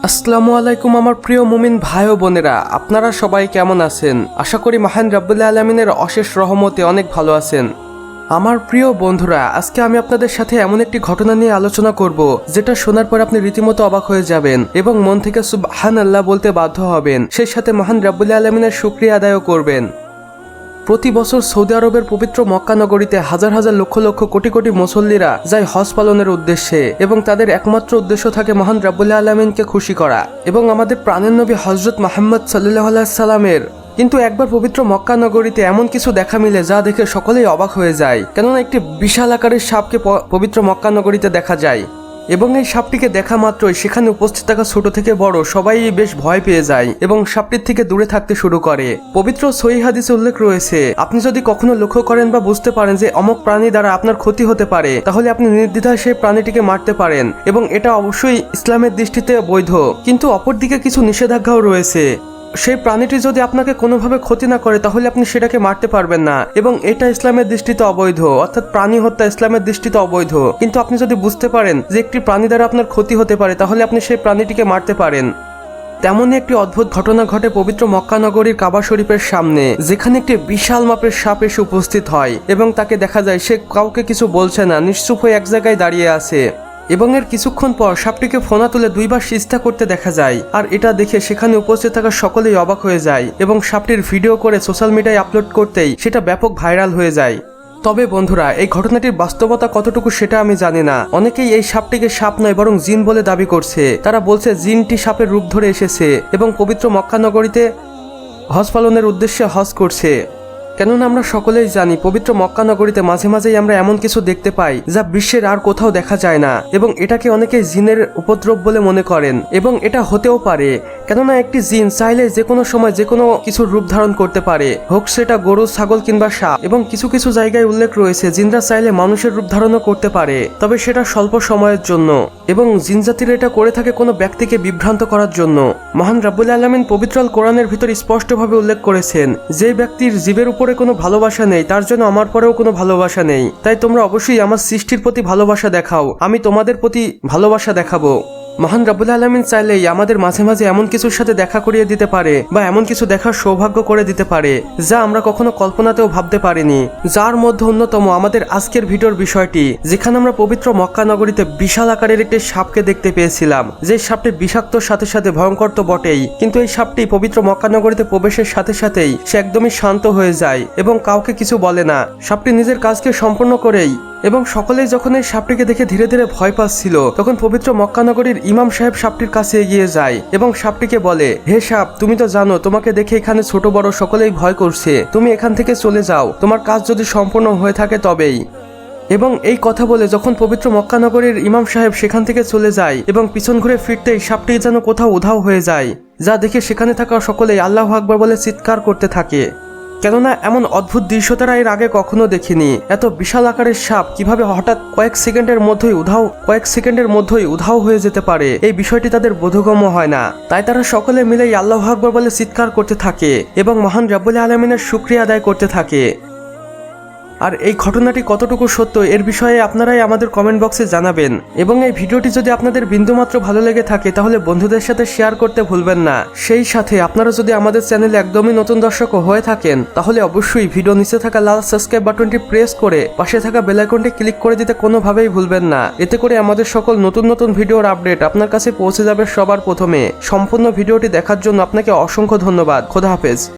আসসালামু আলাইকুম আমার প্রিয় মুমিন ভাই ও বোনেরা, আপনারা সবাই কেমন আছেন? আশা করি মহান রাব্বুল আলামিনের অশেষ রহমতে অনেক ভালো আছেন। আমার প্রিয় বন্ধুরা, আজকে আমি আপনাদের সাথে এমন একটি ঘটনা নিয়ে আলোচনা করব যেটা শোনার পর আপনি রীতিমতো অবাক হয়ে যাবেন এবং মন থেকে সুবহানাল্লাহ বলতে বাধ্য হবেন, সেই সাথে মহান রাব্বুল আলামিনের শুকরিয়া আদায়ও করবেন। প্রতি বছর সৌদি আরবের পবিত্র মক্কা নগরীতে হাজার হাজার লক্ষ লক্ষ কোটি কোটি মুসল্লিরা যায় হজ পালনের উদ্দেশ্যে এবং তাদের একমাত্র উদ্দেশ্য থাকে মহান রাব্বুল আলামিনকে খুশি করা এবং আমাদের প্রাণের নবী হযরত মুহাম্মদ সাল্লাল্লাহু আলাইহি সাল্লামের। কিন্তু একবার পবিত্র মক্কা নগরীতে এমন কিছু দেখা মিলে যা দেখে সকলেই অবাক হয়ে যায়, কেননা একটি বিশাল আকারের সাপকে পবিত্র মক্কা নগরীতে দেখা যায় এবং এই সাপটিকে দেখা মাত্রই সেখানে উপস্থিত থাকা ছোট থেকে বড় সবাই বেশ ভয় পেয়ে যায় এবং সাপটির থেকে দূরে থাকতে শুরু করে। পবিত্র সহিহ হাদিসে উল্লেখ রয়েছে, আপনি যদি কখনো লক্ষ্য করেন বা বুঝতে পারেন যে অমুক প্রাণী দ্বারা আপনার ক্ষতি হতে পারে, তাহলে আপনি নির্দ্বিধায় সেই প্রাণীটিকে মারতে পারেন এবং এটা অবশ্যই ইসলামের দৃষ্টিতে বৈধ। কিন্তু অপরদিকে কিছু নিষেধাজ্ঞাও রয়েছে। সেই প্রাণীটি যদি আপনাকে কোনোভাবে ক্ষতি না করে তাহলে আপনি সেটাকে মারতে পারবেন না এবং এটা ইসলামের দৃষ্টিতে অবৈধ, অর্থাৎ প্রাণী হত্যা ইসলামের দৃষ্টিতে অবৈধ। কিন্তু আপনি যদি বুঝতে পারেন যে একটি প্রাণী দ্বারা আপনার ক্ষতি হতে পারে তাহলে আপনি সেই প্রাণীটিকে মারতে পারেন। তেমনই একটি অদ্ভুত ঘটনা ঘটে পবিত্র মক্কা নগরীর কাবা শরীফের সামনে, যেখানে একটি বিশাল মাপের সাপ এসে উপস্থিত হয় এবং তাকে দেখা যায় সে কাউকে কিছু বলছে না, নিশ্চুপ হয়ে এক জায়গায় দাঁড়িয়ে আছে এবং এর কিছুক্ষণ পর সাপটিকে ফোনা তুলে দুইবার সিজদা করতে দেখা যায়। আর এটা দেখে সেখানে উপস্থিত থাকা সকলেই অবাক হয়ে যায় এবং সাপটির ভিডিও করে সোশ্যাল মিডিয়ায় আপলোড করতেই সেটা ব্যাপক ভাইরাল হয়ে যায়। তবে বন্ধুরা, এই ঘটনাটির বাস্তবতা কতটুকু সেটা আমি জানি না। অনেকেই এই সাপটিকে সাপ নয় বরং জিন বলে দাবি করছে। তারা বলছে জিনটি সাপের রূপ ধরে এসেছে এবং পবিত্র মক্কা নগরীতে হজ পালনের উদ্দেশ্যে হজ করছে। কেননা আমরা সকলেই জানি পবিত্র মক্কা নগরীতে মাঝে মাঝেই আমরা এমন কিছু দেখতে পাই যা বিশ্বের আর কোথাও দেখা যায় না এবং এটাকে অনেকে জিনের উপদ্রব বলে মনে করেন এবং এটা হতেও পারে, কেননা একটি জিন চাইলে যে কোনো সময় যে কোনো কিছুর রূপ ধারণ করতে পারে, হোক সেটা গরু, ছাগল কিংবা সাপ। এবং কিছু কিছু জায়গায় উল্লেখ রয়েছে জিনরা চাইলে মানুষের রূপ ধারণও করতে পারে, তবে সেটা স্বল্প সময়ের জন্য এবং জিন জাতির এটা করে থাকে কোনো ব্যক্তিকে বিভ্রান্ত করার জন্য। মহান রাব্বুল আলামিন পবিত্র আল কোরআনের ভিতর স্পষ্টভাবে উল্লেখ করেছেন, যে ব্যক্তির জীবের উপরে কোনো ভালোবাসা নেই তার জন্য আমার পরেও কোনো ভালোবাসা নেই। তাই তোমরা অবশ্যই আমার সৃষ্টির প্রতি ভালোবাসা দেখাও, আমি তোমাদের প্রতি ভালোবাসা দেখাবো। মহান রাব্বুল আলামিন চাইলেই আমাদের মাঝে মাঝে এমন কিছুর সাথে দেখা করিয়ে দিতে পারে বা এমন কিছু দেখার সৌভাগ্য করে দিতে পারে যা আমরা কখনো কল্পনাতেও ভাবতে পারিনি। যার মধ্যে অন্যতম আমাদের আজকের ভিডিওর বিষয়টি, যেখানে আমরা পবিত্র মক্কা নগরীতে বিশাল আকারের একটি সাপকে দেখতে পেয়েছিলাম। যে সাপটি বিষাক্তর সাথে সাথে ভয়ঙ্কর তো বটেই, কিন্তু এই সাপটি পবিত্র মক্কা নগরীতে প্রবেশের সাথে সাথেই সে একদমই শান্ত হয়ে যায় এবং কাউকে কিছু বলে না। সাপটি নিজের কাজকে সম্পূর্ণ করেই এবং সকলেই যখন এই সাপটিকে দেখে ধীরে ধীরে ভয় পাচ্ছিল, তখন পবিত্র মক্কা নগরীর ইমাম সাহেব সাপটির কাছে এগিয়ে যায় এবং সাপটিকে বলে, হে সাপ, তুমি তো জানো তোমাকে দেখে এখানে ছোট বড় সকলেই ভয় করছে, তুমি এখান থেকে চলে যাও, তোমার কাজ যদি সম্পূর্ণ হয়ে থাকে তবেই। এবং এই কথা বলে যখন পবিত্র মক্কা নগরীর ইমাম সাহেব সেখান থেকে চলে যায় এবং পিছন ঘুরে ফিরতেই সাপটি যেন কোথাও উধাও হয়ে যায়, যা দেখে সেখানে থাকা সকলেই আল্লাহু আকবার বলে চিৎকার করতে থাকে। কেননা এমন অদ্ভুত দৃশ্য তারা এর আগে কখনো দেখিনি। এত বিশাল আকারের সাপ কিভাবে হঠাৎ কয়েক সেকেন্ডের মধ্যেই উধাও হয়ে যেতে পারে, এই বিষয়টি তাদের বোধগম্য হয় না। তাই তারা সকলে মিলেই আল্লাহু আকবার বলে চিৎকার করতে থাকে এবং মহান রাব্বুল আলামিনের শুকরিয়া আদায় করতে থাকে। আর এই ঘটনাটি কতটুকু সত্য এর বিষয়ে আপনারাই আমাদের কমেন্ট বক্সে জানাবেন এবং এই ভিডিওটি যদি আপনাদের বিন্দুমাত্র ভালো লেগে থাকে তাহলে বন্ধুদের সাথে শেয়ার করতে ভুলবেন না। সেই সাথে আপনারা যদি আমাদের চ্যানেলে একদমই নতুন দর্শক হয়ে থাকেন তাহলে অবশ্যই ভিডিও নিচে থাকা লাল সাবস্ক্রাইব বাটনটি প্রেস করে পাশে থাকা বেল আইকনটি ক্লিক করে দিতে কোনোভাবেই ভুলবেন না। এতে করে আমাদের সকল নতুন নতুন ভিডিওর আপডেট আপনার কাছে পৌঁছে যাবে সবার প্রথমে। সম্পূর্ণ ভিডিওটি দেখার জন্য আপনাকে অসংখ্য ধন্যবাদ। খোদা হাফেজ।